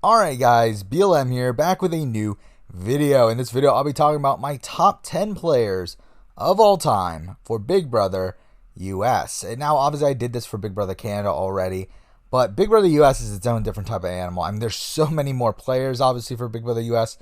Alright guys, BLM here, back with a new video. In this video, I'll be talking about my top 10 players of all time for Big Brother US. And now, obviously, I did this for Big Brother Canada already, but Big Brother US is its own different type of animal. I mean, there's so many more players, obviously, for Big Brother US.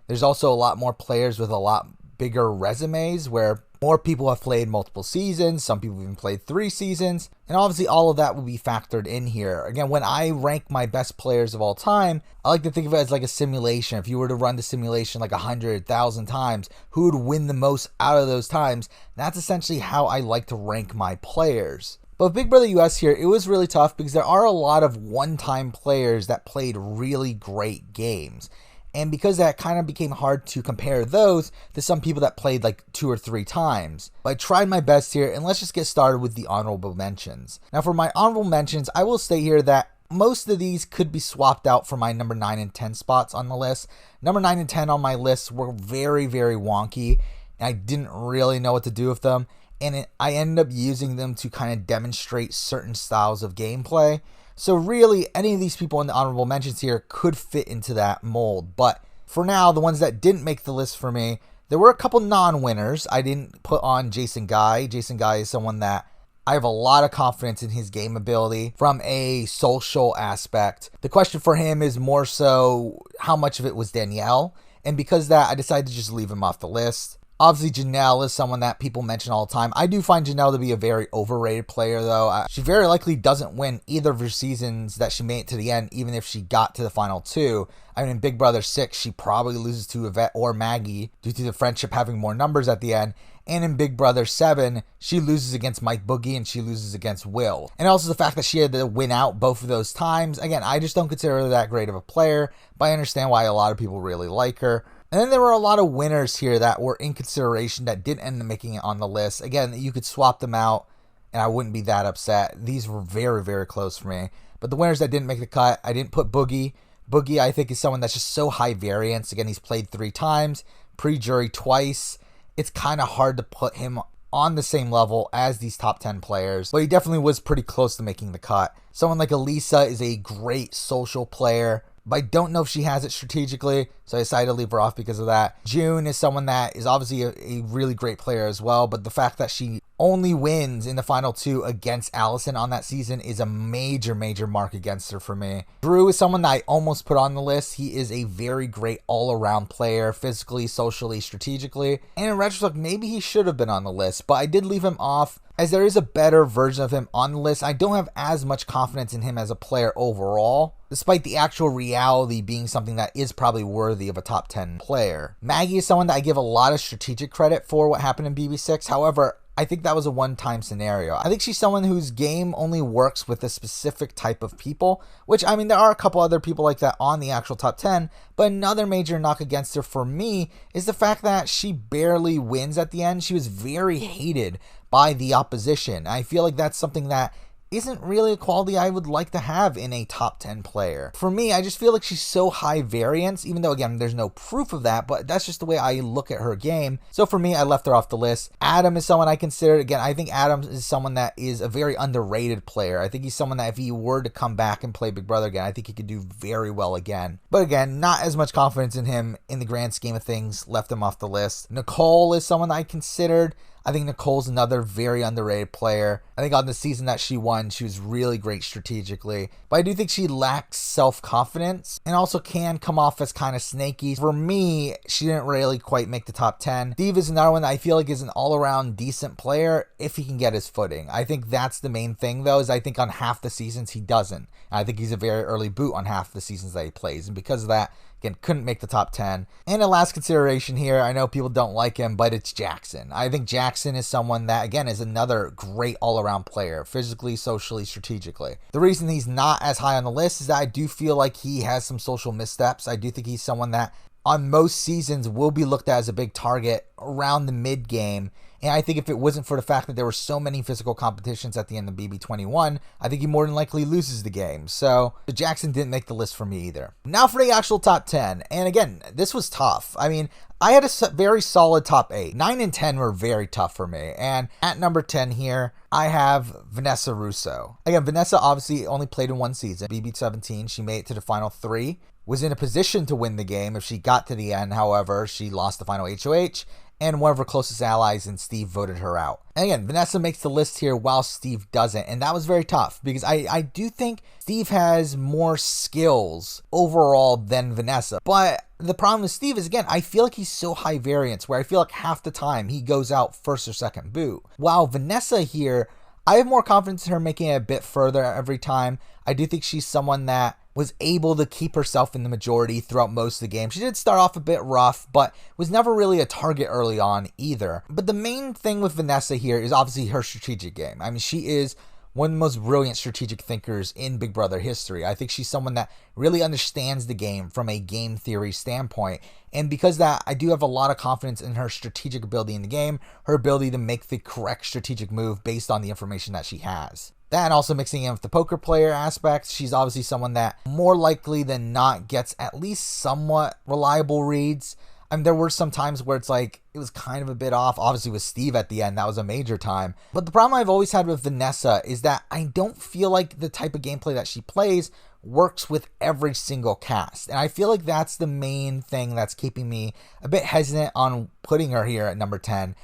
There's also a lot more players with a lot bigger resumes where more people have played multiple seasons. Some people even played 3 seasons. And obviously all of that will be factored in here. Again, when I rank my best players of all time, I like to think of it as like a simulation. If you were to run the simulation like 100,000 times, who would win the most out of those times? That's essentially how I like to rank my players. But Big Brother US here, it was really tough because there are a lot of one-time players that played really great games. And because that kind of became hard to compare those to some people that played like 2 or 3 times. But I tried my best here, and let's just get started with the honorable mentions. Now for my honorable mentions, I will state here that most of these could be swapped out for my number 9 and 10 spots on the list. Number 9 and 10 on my list were very, very wonky, and I didn't really know what to do with them. And I ended up using them to kind of demonstrate certain styles of gameplay. So really, any of these people in the honorable mentions here could fit into that mold. But for now, the ones that didn't make the list for me, there were a couple non-winners. I didn't put on Jason Guy. Jason Guy is someone that I have a lot of confidence in his game ability from a social aspect. The question for him is more so how much of it was Danielle. And because of that, I decided to just leave him off the list. Obviously, Janelle is someone that people mention all the time. I do find Janelle to be a very overrated player, though. She very likely doesn't win either of her seasons that she made it to the end, even if she got to the final 2. I mean, in Big Brother 6, she probably loses to Yvette or Maggie due to the friendship having more numbers at the end. And in Big Brother 7, she loses against Mike Boogie and she loses against Will. And also the fact that she had to win out both of those times. Again, I just don't consider her that great of a player, but I understand why a lot of people really like her. And then there were a lot of winners here that were in consideration that didn't end up making it on the list. Again, you could swap them out and I wouldn't be that upset. These were very, very close for me. But the winners that didn't make the cut, I didn't put Boogie. Boogie, I think, is someone that's just so high variance. Again, he's played 3 times, pre-jury twice. It's kind of hard to put him on the same level as these top 10 players. But he definitely was pretty close to making the cut. Someone like Elisa is a great social player, but I don't know if she has it strategically, so I decided to leave her off because of that. June is someone that is obviously a really great player as well, but the fact that she only wins in the final 2 against Allison on that season is a major, major mark against her for me. Drew is someone that I almost put on the list. He is a very great all-around player, physically, socially, strategically, and in retrospect, maybe he should have been on the list, but I did leave him off as there is a better version of him on the list. I don't have as much confidence in him as a player overall, despite the actual reality being something that is probably worthy of a top 10 player. Maggie is someone that I give a lot of strategic credit for what happened in BB6. However, I think that was a one-time scenario. I think she's someone whose game only works with a specific type of people, which, I mean, there are a couple other people like that on the actual top 10, but another major knock against her for me is the fact that she barely wins at the end. She was very hated by the opposition. I feel like that's something that isn't really a quality I would like to have in a top 10 player. For me, I just feel like she's so high variance, even though, again, there's no proof of that, but that's just the way I look at her game. So for me, I left her off the list. Adam is someone I considered. Again, I think Adam is someone that is a very underrated player. I think he's someone that if he were to come back and play Big Brother again, I think he could do very well again. But again, not as much confidence in him in the grand scheme of things, left him off the list. Nicole is someone I considered. I think Nicole's another very underrated player. I think on the season that she won, she was really great strategically. But I do think she lacks self-confidence and also can come off as kind of snaky. For me, she didn't really quite make the top 10. Steve is another one that I feel like is an all-around decent player if he can get his footing. I think that's the main thing, though, is I think on half the seasons he doesn't. And I think he's a very early boot on half the seasons that he plays. And because of that, again, couldn't make the top 10. And a last consideration here, I know people don't like him, but it's Jackson. I think Jackson is someone that, again, is another great all-around player, physically, socially, strategically. The reason he's not as high on the list is that I do feel like he has some social missteps. I do think he's someone that on most seasons will be looked at as a big target around the mid-game. And I think if it wasn't for the fact that there were so many physical competitions at the end of BB21, I think he more than likely loses the game. So Jackson didn't make the list for me either. Now for the actual top 10. And again, this was tough. I mean, I had a very solid top 8. 9 and 10 were very tough for me. And at number 10 here, I have Vanessa Rousso. Again, Vanessa obviously only played in one season, BB17. She made it to the final 3. was in a position to win the game if she got to the end. However, she lost the final HOH, and one of her closest allies and Steve voted her out. And again, Vanessa makes the list here while Steve doesn't, and that was very tough because I do think Steve has more skills overall than Vanessa. But the problem with Steve is, again, I feel like he's so high variance where I feel like half the time he goes out first or second boot. While Vanessa here, I have more confidence in her making it a bit further every time. I do think she's someone that was able to keep herself in the majority throughout most of the game. She did start off a bit rough, but was never really a target early on either. But the main thing with Vanessa here is obviously her strategic game. I mean, she is one of the most brilliant strategic thinkers in Big Brother history. I think she's someone that really understands the game from a game theory standpoint. And because of that, I do have a lot of confidence in her strategic ability in the game, her ability to make the correct strategic move based on the information that she has. That, and also mixing in with the poker player aspect, she's obviously someone that more likely than not gets at least somewhat reliable reads. I mean, there were some times where it's like, it was kind of a bit off. Obviously with Steve at the end, that was a major time. But the problem I've always had with Vanessa is that I don't feel like the type of gameplay that she plays works with every single cast. And I feel like that's the main thing that's keeping me a bit hesitant on putting her here at number 10.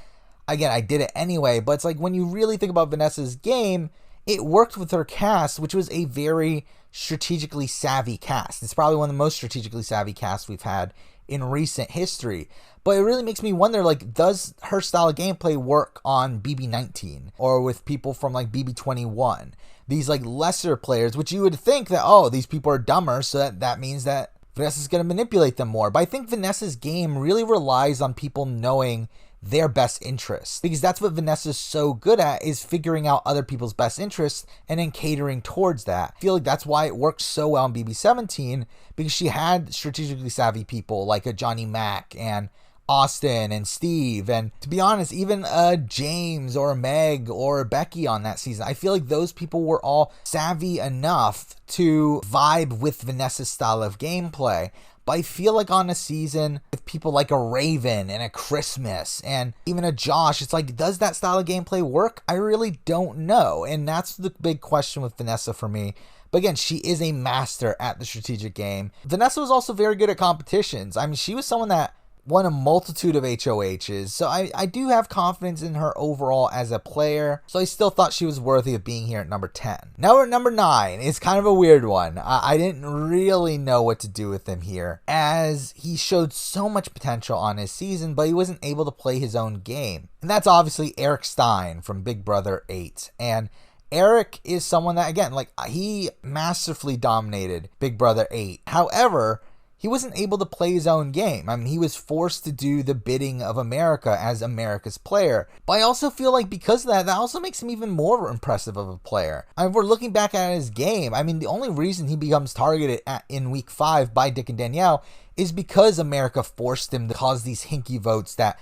Again, I did it anyway, but it's like when you really think about Vanessa's game, it worked with her cast, which was a very strategically savvy cast. It's probably one of the most strategically savvy casts we've had in recent history. But it really makes me wonder, like, does her style of gameplay work on BB19 or with people from like BB21? These like lesser players, which you would think that, oh, these people are dumber, so that means that Vanessa's going to manipulate them more. But I think Vanessa's game really relies on people knowing their best interests, because that's what Vanessa's so good at, is figuring out other people's best interests and then catering towards that. I feel like that's why it works so well in BB17, because she had strategically savvy people like a Johnny Mac and Austin and Steve, and to be honest, even James or Meg or Becky on that season. I feel like those people were all savvy enough to vibe with Vanessa's style of gameplay. But I feel like on a season with people like a Raven and a Christmas and even a Josh, it's like, does that style of gameplay work? I really don't know. And that's the big question with Vanessa for me. But again, she is a master at the strategic game. Vanessa was also very good at competitions. I mean, she was someone that won a multitude of HOHs, so I do have confidence in her overall as a player, so I still thought she was worthy of being here at number 10. Now we're at number 9. It's kind of a weird one. I didn't really know what to do with him here, as he showed so much potential on his season, but he wasn't able to play his own game. And that's obviously Eric Stein from Big Brother 8. And Eric is someone that, again, like, he masterfully dominated Big Brother 8. However, he wasn't able to play his own game. I mean, he was forced to do the bidding of America as America's player. But I also feel like because of that also makes him even more impressive of a player. I mean, if we're looking back at his game, I mean, the only reason he becomes targeted in week 5 by Dick and Danielle is because America forced him to cause these hinky votes that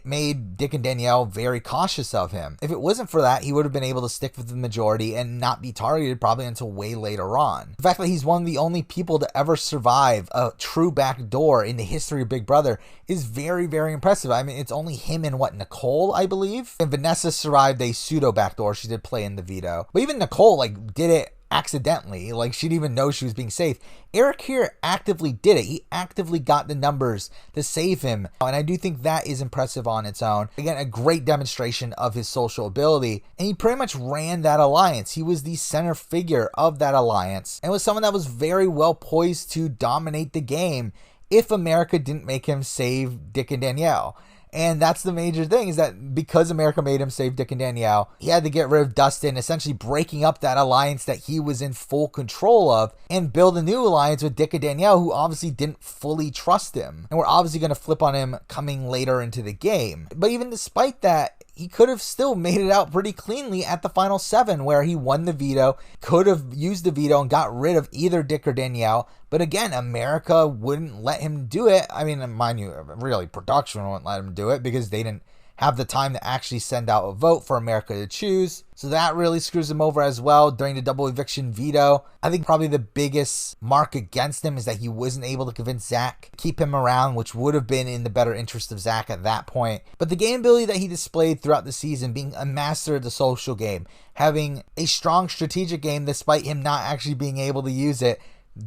made Dick and Danielle very cautious of him. If it wasn't for that, he would have been able to stick with the majority and not be targeted probably until way later on. The fact that he's one of the only people to ever survive a true backdoor in the history of Big Brother is very, very impressive. I mean, it's only him and Nicole, I believe. And Vanessa survived a pseudo backdoor. She did play in the veto. But even Nicole, like, did it accidentally. Like, she didn't even know she was being safe. Eric here actively did it. He actively got the numbers to save him. And I do think that is impressive on its own. Again, a great demonstration of his social ability. And he pretty much ran that alliance. He was the center figure of that alliance and was someone that was very well poised to dominate the game if America didn't make him save Dick and Danielle. And that's the major thing, is that because America made him save Dick and Danielle, he had to get rid of Dustin, essentially breaking up that alliance that he was in full control of, and build a new alliance with Dick and Danielle, who obviously didn't fully trust him. And we're obviously going to flip on him coming later into the game. But even despite that, he could have still made it out pretty cleanly at the final 7, where he won the veto, could have used the veto and got rid of either Dick or Danielle. But again, America wouldn't let him do it. I mean, mind you, really, production wouldn't let him do it because they didn't have the time to actually send out a vote for America to choose. So that really screws him over as well during the double eviction veto. I think probably the biggest mark against him is that he wasn't able to convince Zach to keep him around, which would have been in the better interest of Zach at that point. But the game ability that he displayed throughout the season, being a master of the social game, having a strong strategic game despite him not actually being able to use it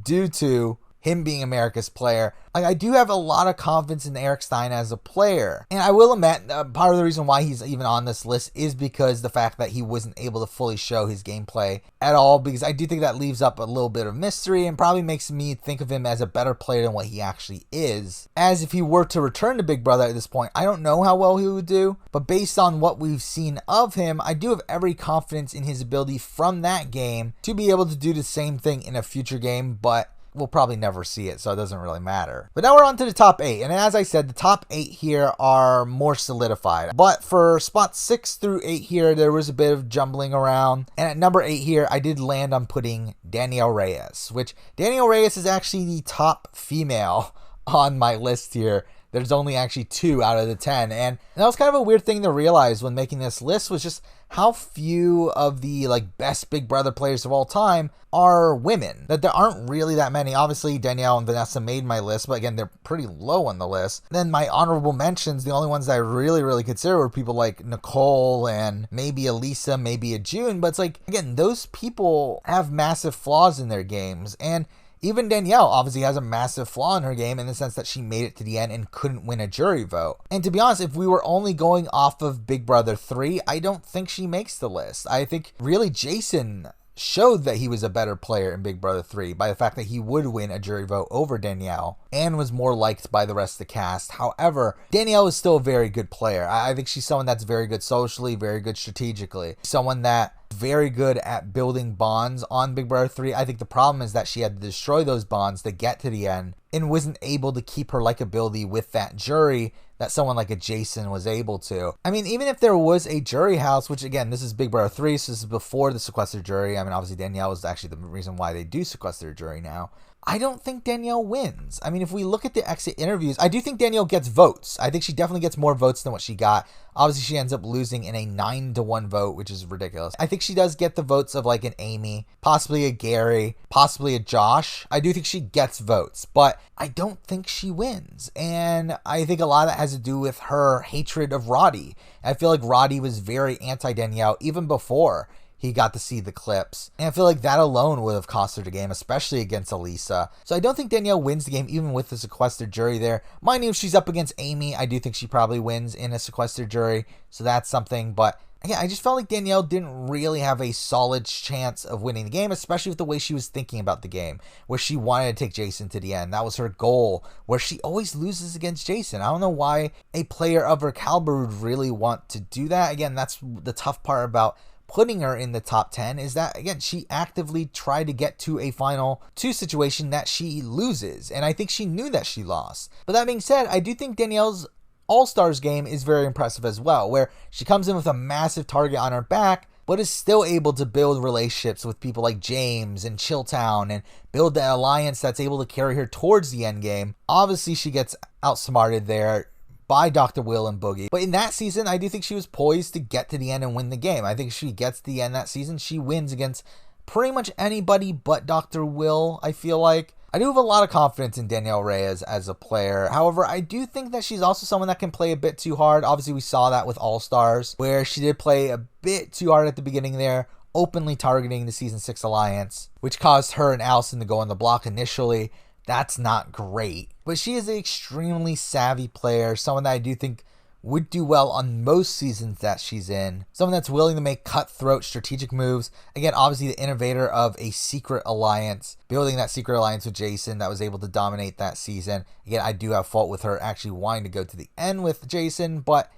due to him being America's player. Like, I do have a lot of confidence in Eric Stein as a player. And I will admit, part of the reason why he's even on this list is because the fact that he wasn't able to fully show his gameplay at all, because I do think that leaves up a little bit of mystery and probably makes me think of him as a better player than what he actually is. As if he were to return to Big Brother at this point, I don't know how well he would do, but based on what we've seen of him, I do have every confidence in his ability from that game to be able to do the same thing in a future game, but we'll probably never see it, so it doesn't really matter. But now we're on to the top 8, and as I said, the top 8 here are more solidified. But for spots 6 through 8 here, there was a bit of jumbling around, and at number 8 here, I did land on putting Danielle Reyes, which Danielle Reyes is actually the top female on my list here. There's only actually 2 out of the 10, and that was kind of a weird thing to realize when making this list, was just how few of the best Big Brother players of all time are women. That there aren't really that many. Obviously, Danielle and Vanessa made my list, but again, they're pretty low on the list. Then my honorable mentions, the only ones that I really consider were people like Nicole and maybe Elisa, maybe a June, but it's like, again, those people have massive flaws in their games, and even Danielle obviously has a massive flaw in her game in the sense that she made it to the end and couldn't win a jury vote. And to be honest, if we were only going off of Big Brother 3, I don't think she makes the list. I think really Jason showed that he was a better player in Big Brother 3 by the fact that he would win a jury vote over Danielle and was more liked by the rest of the cast. However, Danielle is still a very good player. I think she's someone that's very good socially, very good strategically, someone that very good at building bonds on Big Brother 3. I think the problem is that she had to destroy those bonds to get to the end and wasn't able to keep her likability with that jury that someone like a Jason was able to. I mean, even if there was a jury house, which again, this is Big Brother 3, so this is before the sequestered jury. I mean, obviously Danielle was actually the reason why they do sequester a jury now. I don't think Danielle wins. I mean, if we look at the exit interviews, I do think Danielle gets votes. I think she definitely gets more votes than what she got. Obviously, she ends up losing in a 9-1 vote, which is ridiculous. I think she does get the votes of like an Amy, possibly a Gary, possibly a Josh. I do think she gets votes, but I don't think she wins. And I think a lot of that has to do with her hatred of Roddy. I feel like Roddy was very anti-Danielle even before he got to see the clips. And I feel like that alone would have cost her the game, especially against Elisa. So I don't think Danielle wins the game, even with the sequestered jury there. Mind you, if she's up against Amy, I do think she probably wins in a sequestered jury. So that's something. But again, I just felt like Danielle didn't really have a solid chance of winning the game, especially with the way she was thinking about the game, where she wanted to take Jason to the end. That was her goal, where she always loses against Jason. I don't know why a player of her caliber would really want to do that. Again, that's the tough part about putting her in the top 10, is that, again, she actively tried to get to a final 2 situation that she loses, and I think she knew that she lost. But that being said, I do think Danielle's All-Stars game is very impressive as well, where she comes in with a massive target on her back, but is still able to build relationships with people like James and Chilltown and build the alliance that's able to carry her towards the end game. Obviously, she gets outsmarted there by Dr. Will and Boogie. But in that season, I do think she was poised to get to the end and win the game. I think if she gets to the end that season, she wins against pretty much anybody but Dr. Will, I feel like. I do have a lot of confidence in Danielle Reyes as a player. However, I do think that she's also someone that can play a bit too hard. Obviously, we saw that with All-Stars, where she did play a bit too hard at the beginning there, openly targeting the Season 6 Alliance, which caused her and Allison to go on the block initially. That's not great. But she is an extremely savvy player, someone that I do think would do well on most seasons that she's in. Someone that's willing to make cutthroat strategic moves. Again, obviously the innovator of a secret alliance, building that secret alliance with Jason that was able to dominate that season. Again, I do have fault with her actually wanting to go to the end with Jason, but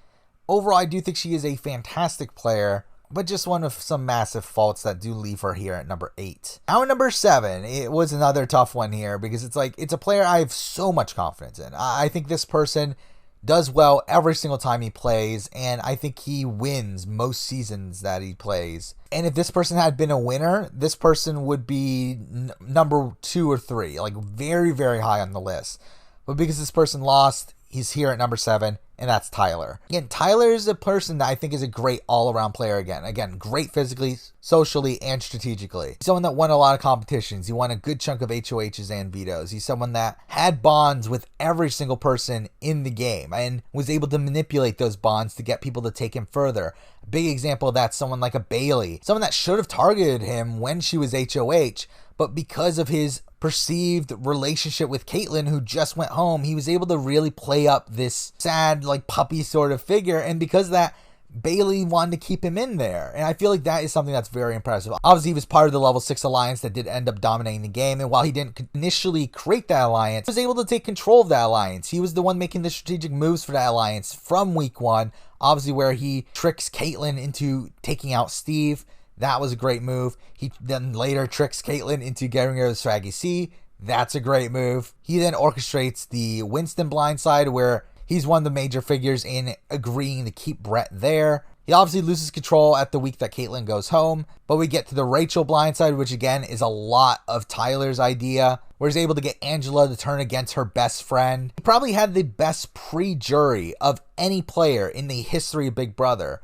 overall I do think she is a fantastic player, but just one of some massive faults that do leave her here at number 8. Now at number 7, it was another tough one here because it's a player I have so much confidence in. I think this person does well every single time he plays, and I think he wins most seasons that he plays. And if this person had been a winner, this person would be number 2 or 3, like very, very high on the list. But because this person lost, he's here at number 7, and that's Tyler. Again, Tyler is a person that I think is a great all-around player again. Again, great physically, socially, and strategically. He's someone that won a lot of competitions. He won a good chunk of HOHs and vetoes. He's someone that had bonds with every single person in the game and was able to manipulate those bonds to get people to take him further. A big example of that, someone like a Bailey. Someone that should have targeted him when she was HOH, but because of his perceived relationship with Caitlyn, who just went home, he was able to really play up this sad, like, puppy sort of figure, and because of that, Bailey wanted to keep him in there, and I feel like that is something that's very impressive. Obviously, he was part of the level 6 alliance that did end up dominating the game, and while he didn't initially create that alliance, he was able to take control of that alliance. He was the one making the strategic moves for that alliance from week 1, obviously where he tricks Caitlyn into taking out Steve. That was a great move. He then later tricks Caitlyn into getting rid of Swaggy C. That's a great move. He then orchestrates the Winston blindside, where he's one of the major figures in agreeing to keep Brett there. He obviously loses control at the week that Caitlyn goes home, but we get to the Rachel blindside, which again is a lot of Tyler's idea, where he's able to get Angela to turn against her best friend. He probably had the best pre-jury of any player in the history of Big Brother.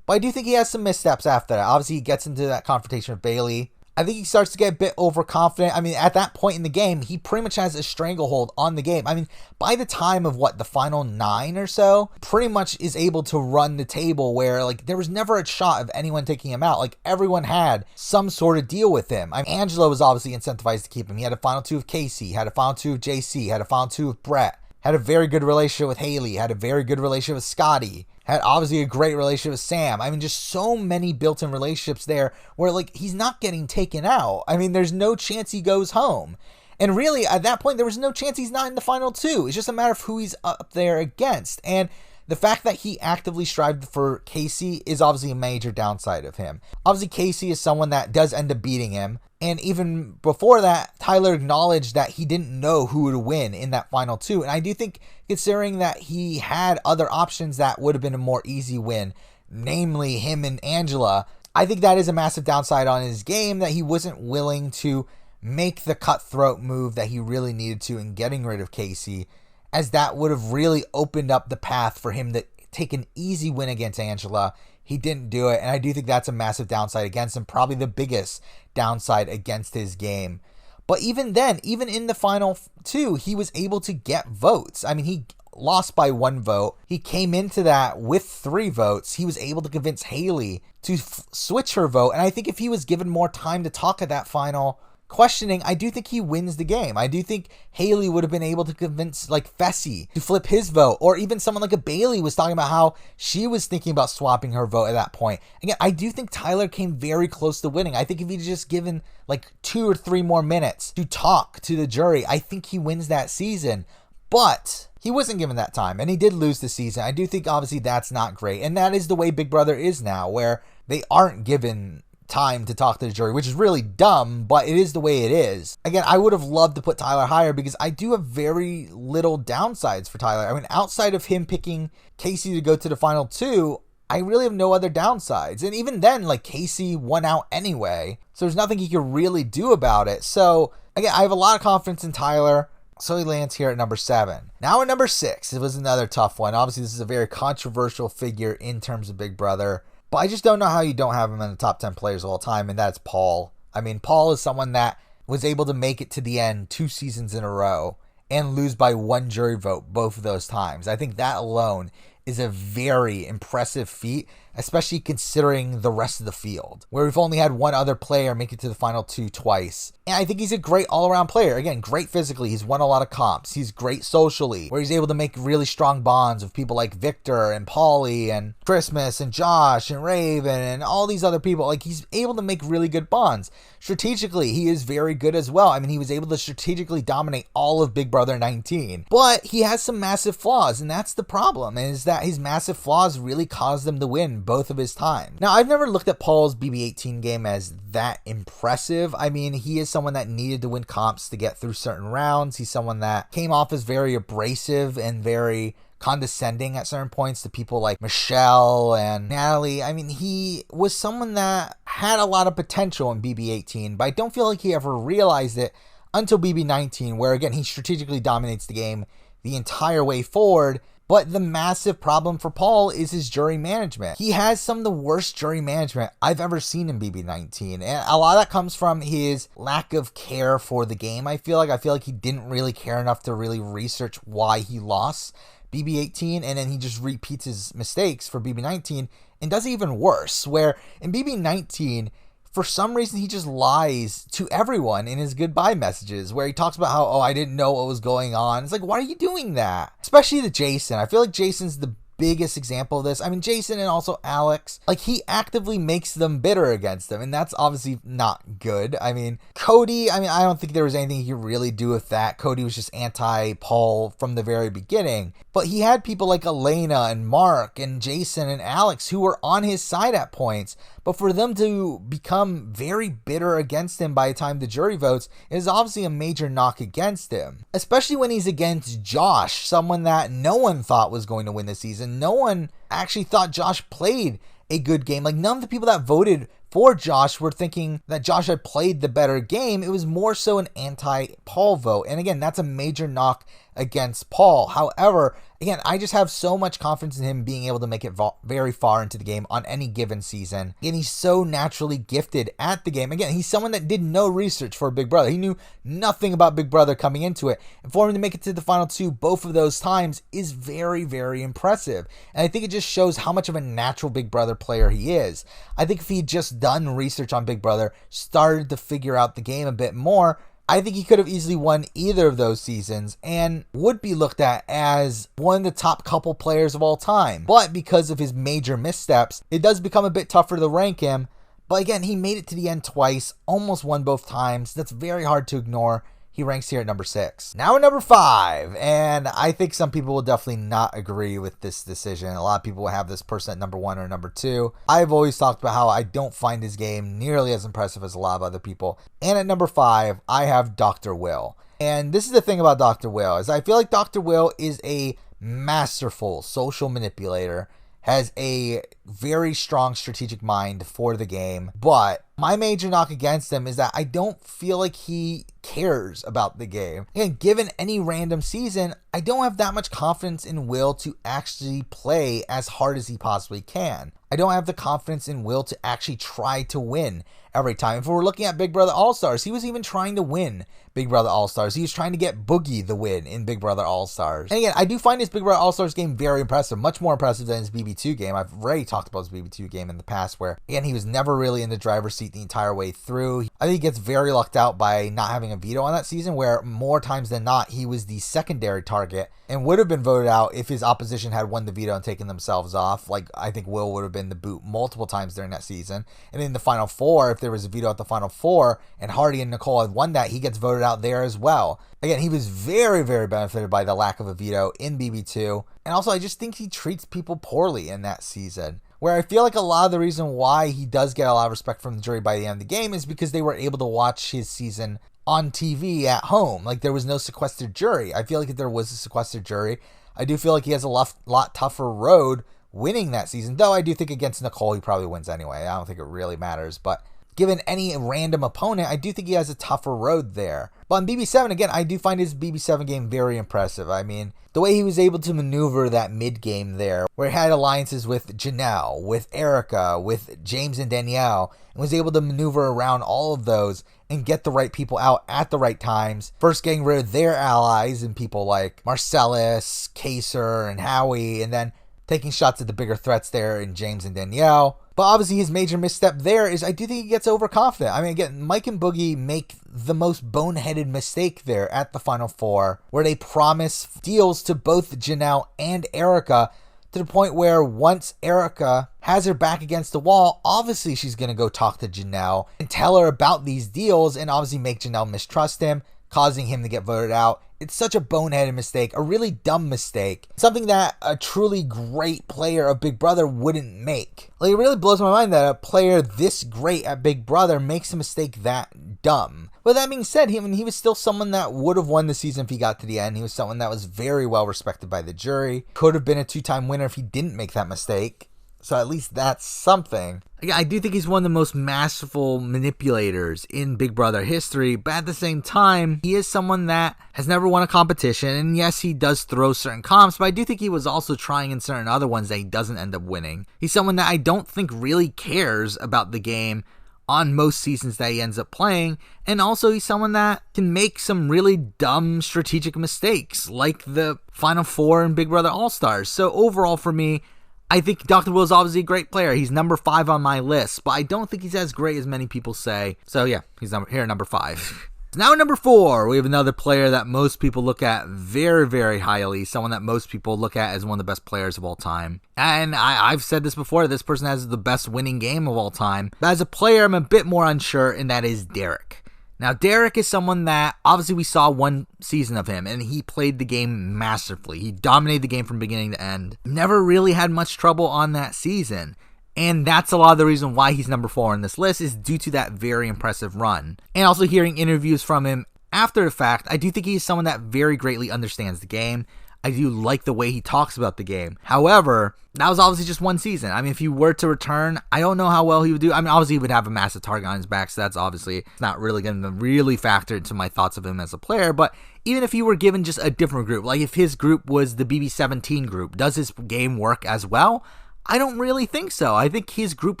But I do think he has some missteps after that. Obviously, he gets into that confrontation with Bailey. I think he starts to get a bit overconfident. I mean, at that point in the game, he pretty much has a stranglehold on the game. I mean, by the time of the final 9 or so, pretty much is able to run the table where, like, there was never a shot of anyone taking him out. Like, everyone had some sort of deal with him. I mean, Angela was obviously incentivized to keep him. He had a final 2 with Casey, had a final 2 with JC, had a final 2 with Brett, had a very good relationship with Haley, had a very good relationship with Scotty, had obviously a great relationship with Sam. I mean, just so many built-in relationships there where, like, he's not getting taken out. I mean, there's no chance he goes home. And really, at that point, there was no chance he's not in the final 2. It's just a matter of who he's up there against. And the fact that he actively strived for Casey is obviously a major downside of him. Obviously, Casey is someone that does end up beating him. And even before that, Tyler acknowledged that he didn't know who would win in that final 2. And I do think, considering that he had other options that would have been a more easy win, namely him and Angela, I think that is a massive downside on his game, that he wasn't willing to make the cutthroat move that he really needed to in getting rid of Casey, as that would have really opened up the path for him to take an easy win against Angela. He didn't do it, and I do think that's a massive downside against him, probably the biggest downside against his game. But even then, even in the final 2, he was able to get votes. I mean, he lost by 1 vote. He came into that with 3 votes. He was able to convince Haley to switch her vote, and I think if he was given more time to talk at that final questioning, I do think he wins the game. I do think Haley would have been able to convince, like, Fessy to flip his vote, or even someone like a Bailey was talking about how she was thinking about swapping her vote at that point. Again, I do think Tyler came very close to winning. I think if he'd just given like 2 or 3 more minutes to talk to the jury, I think he wins that season. But he wasn't given that time, and he did lose the season. I do think obviously that's not great, and that is the way Big Brother is now, where they aren't given time to talk to the jury, which is really dumb, but it is the way it is. Again, I would have loved to put Tyler higher because I do have very little downsides for Tyler. I mean, outside of him picking Casey to go to the final 2, I really have no other downsides. And even then, like, Casey won out anyway, so there's nothing he could really do about it. So again, I have a lot of confidence in Tyler. So he lands here at number 7. Now at number 6, it was another tough one. Obviously, this is a very controversial figure in terms of Big Brother, but I just don't know how you don't have him in the top 10 players of all time, and that's Paul. I mean, Paul is someone that was able to make it to the end 2 seasons in a row and lose by 1 jury vote both of those times. I think that alone is a very impressive feat, especially considering the rest of the field, where we've only had 1 other player make it to the final 2 twice. And I think he's a great all-around player. Again, great physically. He's won a lot of comps. He's great socially, where he's able to make really strong bonds with people like Victor and Paulie and Christmas and Josh and Raven and all these other people. Like, he's able to make really good bonds. Strategically, he is very good as well. I mean, he was able to strategically dominate all of Big Brother 19. But he has some massive flaws, and that's the problem, is that his massive flaws really caused him to win both of his times. Now, I've never looked at Paul's BB18 game as that impressive. I mean, he is someone that needed to win comps to get through certain rounds. He's someone that came off as very abrasive and very condescending at certain points to people like Michelle and Natalie. I mean, he was someone that had a lot of potential in BB18, but I don't feel like he ever realized it until BB19, where again, he strategically dominates the game the entire way forward. But the massive problem for Paul is his jury management. He has some of the worst jury management I've ever seen in BB19. And a lot of that comes from his lack of care for the game, I feel like he didn't really care enough to really research why he lost BB18. And then he just repeats his mistakes for BB19 and does even worse, where in BB19, for some reason, he just lies to everyone in his goodbye messages where he talks about how, oh, I didn't know what was going on. It's like, why are you doing that? Especially to Jason. I feel like Jason's the biggest example of this. I mean, Jason and also Alex, like, he actively makes them bitter against him, and that's obviously not good. I mean, Cody, I don't think there was anything he could really do with that. Cody was just anti-Paul from the very beginning, but he had people like Elena and Mark and Jason and Alex who were on his side at points, but for them to become very bitter against him by the time the jury votes is obviously a major knock against him, especially when he's against Josh, someone that no one thought was going to win this season. No one actually thought Josh played a good game. Like, none of the people that voted for Josh were thinking that Josh had played the better game. It was more so an anti-Paul vote. And again, that's a major knock against Paul. However, again, I just have so much confidence in him being able to make it very far into the game on any given season. And he's so naturally gifted at the game. Again, he's someone that did no research for Big Brother. He knew nothing about Big Brother coming into it. And for him to make it to the final two both of those times is very, very impressive. And I think it just shows how much of a natural Big Brother player he is. I think if he'd just done research on Big Brother, started to figure out the game a bit more, I think he could have easily won either of those seasons and would be looked at as one of the top couple players of all time. But because of his major missteps, it does become a bit tougher to rank him. But again, he made it to the end twice, almost won both times. That's very hard to ignore. He ranks here at number 6. Now at number 5, and I think some people will definitely not agree with this decision. A lot of people will have this person at number 1 or number 2. I've always talked about how I don't find his game nearly as impressive as a lot of other people. And at number 5, I have Dr. Will. And this is the thing about Dr. Will, is I feel like Dr. Will is a masterful social manipulator, has a very strong strategic mind for the game, but my major knock against him is that I don't feel like he cares about the game. Again, given any random season, I don't have that much confidence in Will to actually play as hard as he possibly can. I don't have the confidence in Will to actually try to win every time. If we're looking at Big Brother All-Stars, he was even trying to win Big Brother All-Stars. He was trying to get Boogie the win in Big Brother All-Stars. And again, I do find his Big Brother All-Stars game very impressive, much more impressive than his BB2 game. I've already talked about his BB2 game in the past where, again, he was never really in the driver's seat the entire way through. I think he gets very lucked out by not having a veto on that season, where more times than not, he was the secondary target and would have been voted out if his opposition had won the veto and taken themselves off. Like, I think Will would have been the boot multiple times during that season. And in the final 4, if there was a veto at the final 4 and Hardy and Nicole had won that, he gets voted out there as well. Again, he was very, very benefited by the lack of a veto in BB2. And also, I just think he treats people poorly in that season, where I feel like a lot of the reason why he does get a lot of respect from the jury by the end of the game is because they were able to watch his season on TV at home. Like, there was no sequestered jury. I feel like if there was a sequestered jury, I do feel like he has a lot tougher road winning that season. Though I do think against Nicole, he probably wins anyway. I don't think it really matters. But given any random opponent, I do think he has a tougher road there. But in BB7, again, I do find his BB7 game very impressive. I mean, the way he was able to maneuver that mid-game there, where he had alliances with Janelle, with Erica, with James and Danielle, and was able to maneuver around all of those and get the right people out at the right times. First getting rid of their allies and people like Marcellus, Kaser, and Howie, and then taking shots at the bigger threats there in James and Danielle. But obviously his major misstep there is I do think he gets overconfident. I mean, again, Mike and Boogie make the most boneheaded mistake there at the Final 4, where they promise deals to both Janelle and Erica, to the point where once Erica has her back against the wall, obviously she's going to go talk to Janelle and tell her about these deals and obviously make Janelle mistrust him, causing him to get voted out. It's such a boneheaded mistake, a really dumb mistake, something that a truly great player of Big Brother wouldn't make. Like, it really blows my mind that a player this great at Big Brother makes a mistake that dumb. But that being said, he was still someone that would have won the season if he got to the end. He was someone that was very well respected by the jury. Could have been a 2-time winner if he didn't make that mistake. So at least that's something. I do think he's one of the most masterful manipulators in Big Brother history, but at the same time, he is someone that has never won a competition, and yes, he does throw certain comps, but I do think he was also trying in certain other ones that he doesn't end up winning. He's someone that I don't think really cares about the game on most seasons that he ends up playing, and also he's someone that can make some really dumb strategic mistakes, like the Final 4 in Big Brother All-Stars. So overall for me, I think Dr. Will is obviously a great player. He's number 5 on my list, but I don't think he's as great as many people say. So yeah, he's here at number 5. Now at number 4, we have another player that most people look at very, very highly. Someone that most people look at as one of the best players of all time. And I've said this before, this person has the best winning game of all time. But as a player, I'm a bit more unsure, and that is Derrick. Now, Derrick is someone that, obviously, we saw one season of him, and he played the game masterfully. He dominated the game from beginning to end. Never really had much trouble on that season. And that's a lot of the reason why he's number 4 on this list, is due to that very impressive run. And also hearing interviews from him after the fact, I do think he's someone that very greatly understands the game. I do like the way he talks about the game. However, that was obviously just one season. I mean, if he were to return, I don't know how well he would do. I mean, obviously he would have a massive target on his back, so that's obviously not really going to really factor into my thoughts of him as a player. But even if he were given just a different group, like if his group was the BB17 group, does his game work as well? I don't really think so. I think his group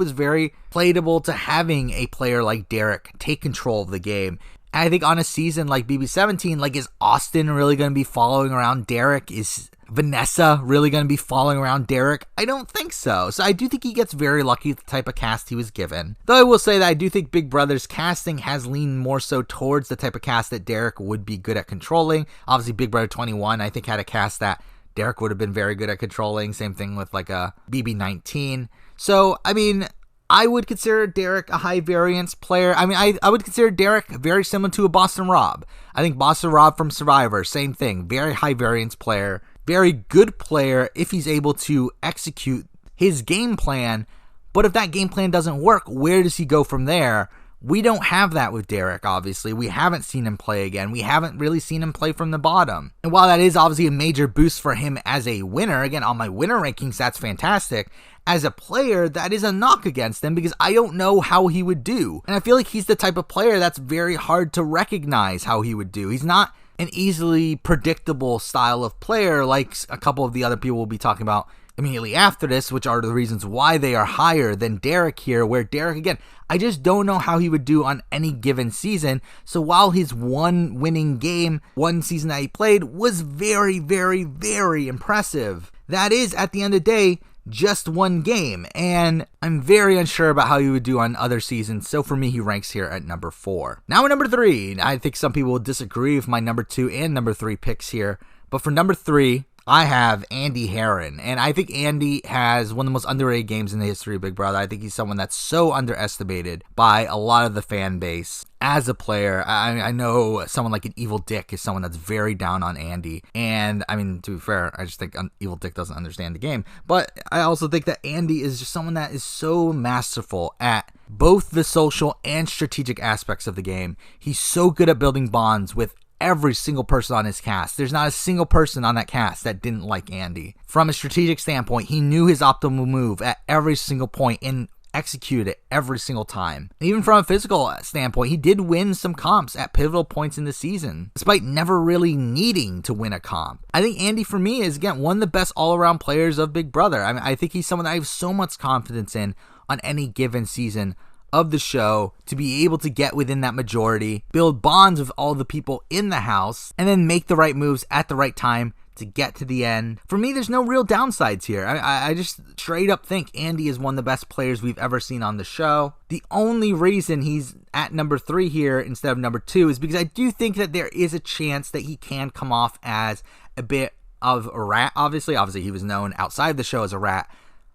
is very playable to having a player like Derrick take control of the game. And I think on a season like BB17, like, is Austin really going to be following around Derrick? Is Vanessa really going to be following around Derrick? I don't think so. So I do think he gets very lucky with the type of cast he was given. Though I will say that I do think Big Brother's casting has leaned more so towards the type of cast that Derrick would be good at controlling. Obviously, Big Brother 21, I think, had a cast that Derrick would have been very good at controlling. Same thing with like a BB19. So, I mean, I would consider Derrick a high variance player. I mean, I would consider Derrick very similar to a Boston Rob. I think Boston Rob from Survivor, same thing. Very high variance player. Very good player if he's able to execute his game plan. But if that game plan doesn't work, where does he go from there? We don't have that with Derrick, obviously. We haven't seen him play again. We haven't really seen him play from the bottom. And while that is obviously a major boost for him as a winner, again, on my winner rankings, that's fantastic. As a player, that is a knock against him because I don't know how he would do. And I feel like he's the type of player that's very hard to recognize how he would do. He's not an easily predictable style of player like a couple of the other people we'll be talking about immediately after this, which are the reasons why they are higher than Derrick here, where Derrick, again, I just don't know how he would do on any given season. So while his one winning game, one season that he played, was very, very, very impressive, that is, at the end of the day, just one game, and I'm very unsure about how he would do on other seasons, so for me, he ranks here at number 4. Now at number 3, I think some people will disagree with my number 2 and number 3 picks here, but for number 3, I have Andy Herren, and I think Andy has one of the most underrated games in the history of Big Brother. I think he's someone that's so underestimated by a lot of the fan base. As a player, I know someone like an Evil Dick is someone that's very down on Andy, and I mean, to be fair, I just think Evil Dick doesn't understand the game, but I also think that Andy is just someone that is so masterful at both the social and strategic aspects of the game. He's so good at building bonds with every single person on his cast. There's not a single person on that cast that didn't like Andy. From a strategic standpoint, he knew his optimal move at every single point and executed it every single time. Even from a physical standpoint, he did win some comps at pivotal points in the season, despite never really needing to win a comp. I think Andy, for me, is, again, one of the best all-around players of Big Brother. I mean, I think he's someone that I have so much confidence in on any given season of the show, to be able to get within that majority, build bonds with all the people in the house, and then make the right moves at the right time to get to the end. For me, there's no real downsides here. I just straight up think Andy is one of the best players we've ever seen on the show. The only reason he's at number 3 here instead of number 2 is because I do think that there is a chance that he can come off as a bit of a rat. Obviously he was known outside the show as a rat,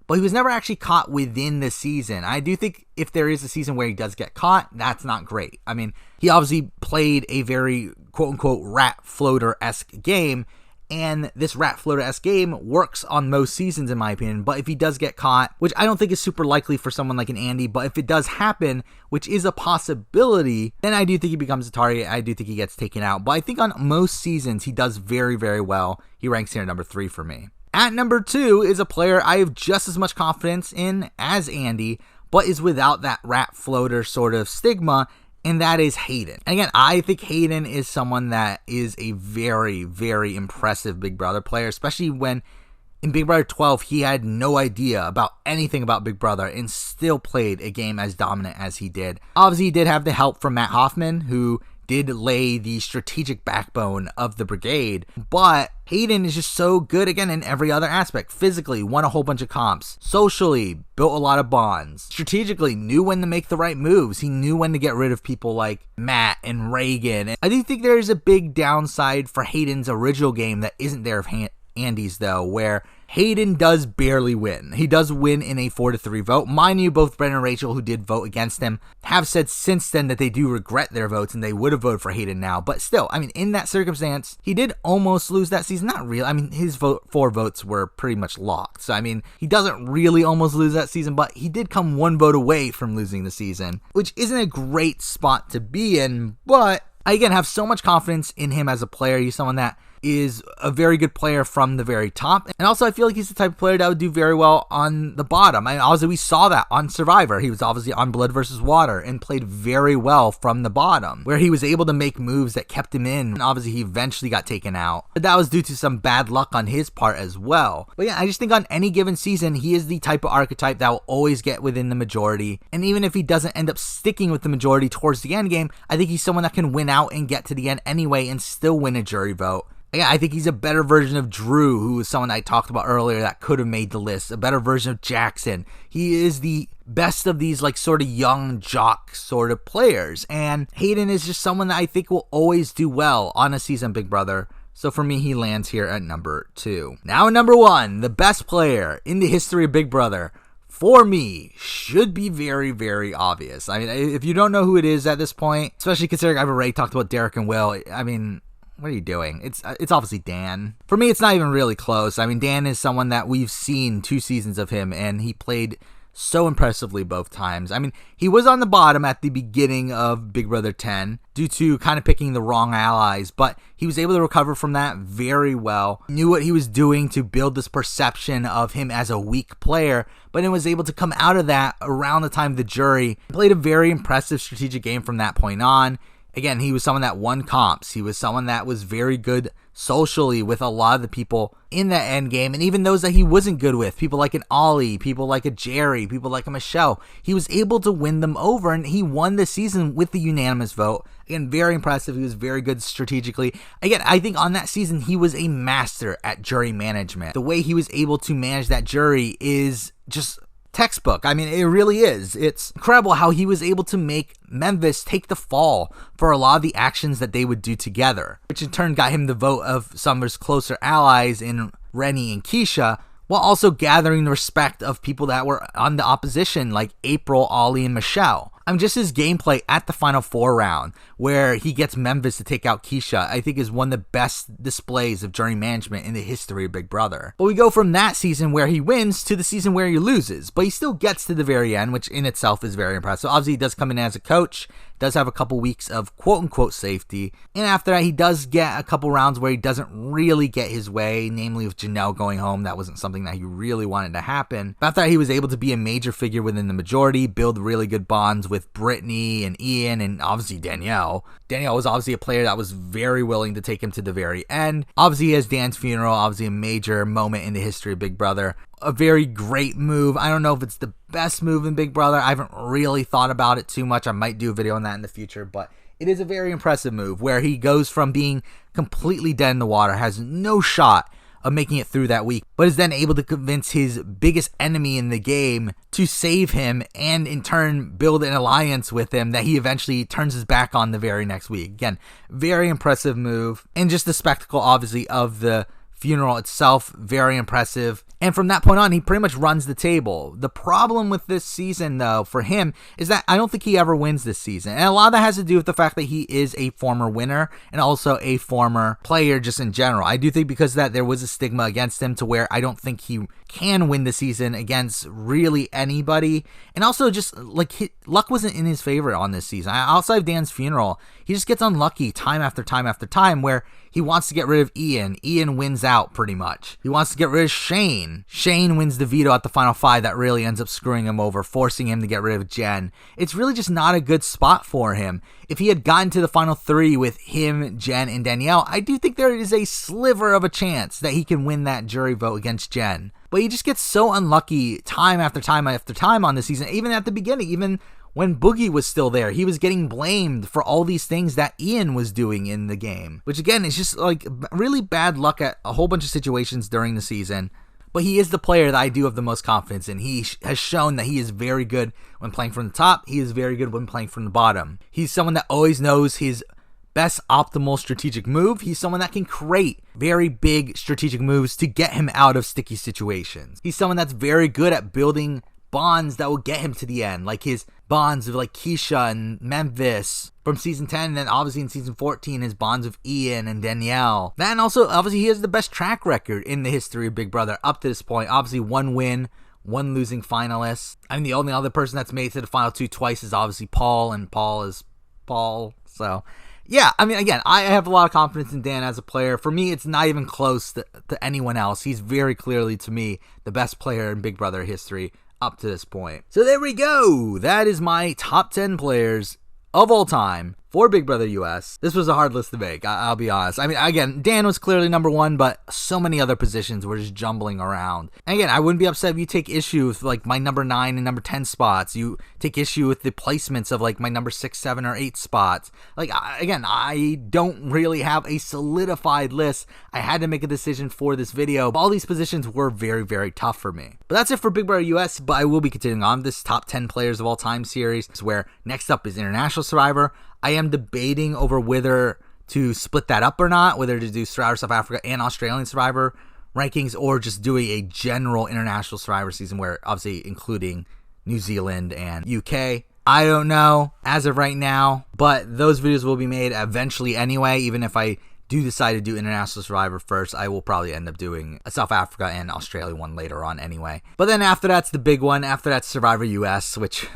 but he was never actually caught within the season. I do think if there is a season where he does get caught, that's not great. I mean, he obviously played a very quote-unquote rat floater-esque game, and this rat floater-esque game works on most seasons, in my opinion. But if he does get caught, which I don't think is super likely for someone like an Andy, but if it does happen, which is a possibility, then I do think he becomes a target. I do think he gets taken out. But I think on most seasons, he does very, very well. He ranks here at number 3 for me. At number 2 is a player I have just as much confidence in as Andy, but is without that rat floater sort of stigma, and that is Hayden. And again, I think Hayden is someone that is a very, very impressive Big Brother player, especially when in Big Brother 12, he had no idea about anything about Big Brother and still played a game as dominant as he did. Obviously, he did have the help from Matt Hoffman, who did lay the strategic backbone of the brigade, but Hayden is just so good, again, in every other aspect. Physically, won a whole bunch of comps. Socially, built a lot of bonds. Strategically, knew when to make the right moves. He knew when to get rid of people like Matt and Reagan. And I do think there is a big downside for Hayden's original game that isn't there of Andy's, though, where Hayden does barely win. He does win in a 4-3 vote. Mind you, both Brent and Rachel, who did vote against him, have said since then that they do regret their votes and they would have voted for Hayden now. But still, I mean, in that circumstance, he did almost lose that season. Not really. I mean, his 4 votes were pretty much locked. So, I mean, he doesn't really almost lose that season, but he did come 1 vote away from losing the season, which isn't a great spot to be in. But I, again, have so much confidence in him as a player. He's someone that is a very good player from the very top. And also, I feel like he's the type of player that would do very well on the bottom. I mean, obviously, we saw that on Survivor. He was obviously on Blood vs. Water and played very well from the bottom, where he was able to make moves that kept him in. And obviously, he eventually got taken out. But that was due to some bad luck on his part as well. But yeah, I just think on any given season, he is the type of archetype that will always get within the majority. And even if he doesn't end up sticking with the majority towards the end game, I think he's someone that can win out and get to the end anyway and still win a jury vote. Yeah, I think he's a better version of Drew, who was someone I talked about earlier that could have made the list. A better version of Jackson. He is the best of these like sort of young jock sort of players. And Hayden is just someone that I think will always do well on a season Big Brother. So for me, he lands here at number 2. Now at number 1, the best player in the history of Big Brother, for me, should be very, very obvious. I mean, if you don't know who it is at this point, especially considering I've already talked about Derrick and Will, I mean, what are you doing? It's obviously Dan. For me, it's not even really close. I mean, Dan is someone that we've seen 2 seasons of him, and he played so impressively both times. I mean, he was on the bottom at the beginning of Big Brother 10 due to kind of picking the wrong allies, but he was able to recover from that very well. Knew what he was doing to build this perception of him as a weak player, but then was able to come out of that around the time of the jury. Played a very impressive strategic game from that point on. Again, he was someone that won comps. He was someone that was very good socially with a lot of the people in that end game, and even those that he wasn't good with, people like an Ollie, people like a Jerry, people like a Michelle. He was able to win them over, and he won the season with the unanimous vote. Again, very impressive. He was very good strategically. Again, I think on that season, he was a master at jury management. The way he was able to manage that jury is just textbook. I mean, it really is. It's incredible how he was able to make Memphis take the fall for a lot of the actions that they would do together, which in turn got him the vote of some of his closer allies in Rennie and Keisha, while also gathering the respect of people that were on the opposition like April, Ollie, and Michelle. Just his gameplay at the Final 4 round, where he gets Memphis to take out Keisha, I think is one of the best displays of jury management in the history of Big Brother. But we go from that season where he wins to the season where he loses, but he still gets to the very end, which in itself is very impressive. Obviously, he does come in as a coach, does have a couple weeks of quote-unquote safety, and after that, he does get a couple rounds where he doesn't really get his way, namely with Janelle going home. That wasn't something that he really wanted to happen. But after that, he was able to be a major figure within the majority, build really good bonds with Brittany and Ian and obviously Danielle. Danielle was obviously a player that was very willing to take him to the very end. Obviously, he has Dan's funeral, obviously a major moment in the history of Big Brother. A very great move. I don't know if it's the best move in Big Brother. I haven't really thought about it too much. I might do a video on that in the future, but it is a very impressive move where he goes from being completely dead in the water, has no shot of making it through that week, but is then able to convince his biggest enemy in the game to save him and in turn build an alliance with him that he eventually turns his back on the very next week. Again, very impressive move, and just the spectacle obviously of the funeral itself, very impressive. And from that point on, he pretty much runs the table. The problem with this season, though, for him, is that I don't think he ever wins this season. And a lot of that has to do with the fact that he is a former winner and also a former player just in general. I do think because of that, there was a stigma against him to where I don't think he can win the season against really anybody. And also just like luck wasn't in his favor on this season. Outside of Dan's funeral, he just gets unlucky time after time after time where he wants to get rid of Ian. Ian wins out pretty much. He wants to get rid of Shane. Shane wins the veto at the Final 5 that really ends up screwing him over, forcing him to get rid of Jen. It's really just not a good spot for him. If he had gotten to the Final 3 with him, Jen, and Danielle, I do think there is a sliver of a chance that he can win that jury vote against Jen. But he just gets so unlucky time after time after time on this season, even at the beginning, even when Boogie was still there, he was getting blamed for all these things that Ian was doing in the game, which again is just like really bad luck at a whole bunch of situations during the season. But he is the player that I do have the most confidence in. He has shown that he is very good when playing from the top. He is very good when playing from the bottom. He's someone that always knows his best optimal strategic move. He's someone that can create very big strategic moves to get him out of sticky situations. He's someone that's very good at building bonds that will get him to the end, like his bonds of like Keisha and Memphis from season 10, and then obviously in season 14 his bonds of Ian and Danielle. Then also obviously he has the best track record in the history of Big Brother up to this point. Obviously 1 win, 1 losing finalist. I mean, the only other person that's made it to the final 2 twice is obviously Paul, and Paul is Paul. So yeah, I mean, again, I have a lot of confidence in Dan as a player. For me, it's not even close to anyone else. He's very clearly, to me, the best player in Big Brother history up to this point. So there we go. That is my top 10 players of all time for Big Brother US. This was a hard list to make, I'll be honest. I mean, again, Dan was clearly number 1, but so many other positions were just jumbling around. And again, I wouldn't be upset if you take issue with like my number 9 and number 10 spots. You take issue with the placements of like my number 6, 7, or 8 spots. Like, again, I don't really have a solidified list. I had to make a decision for this video. All these positions were very, very tough for me. But that's it for Big Brother US, but I will be continuing on this top 10 players of all time series, where next up is International Survivor. I am debating over whether to split that up or not, whether to do Survivor South Africa and Australian Survivor rankings, or just doing a general International Survivor season where obviously including New Zealand and UK. I don't know as of right now, but those videos will be made eventually anyway. Even if I do decide to do International Survivor first, I will probably end up doing a South Africa and Australia one later on anyway. But then after that's the big one. After that's Survivor US, which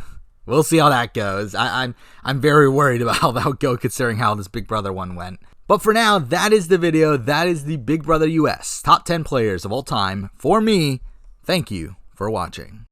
we'll see how that goes. I'm very worried about how that'll go considering how this Big Brother one went. But for now, that is the video. That is the Big Brother US top 10 players of all time for me. Thank you for watching.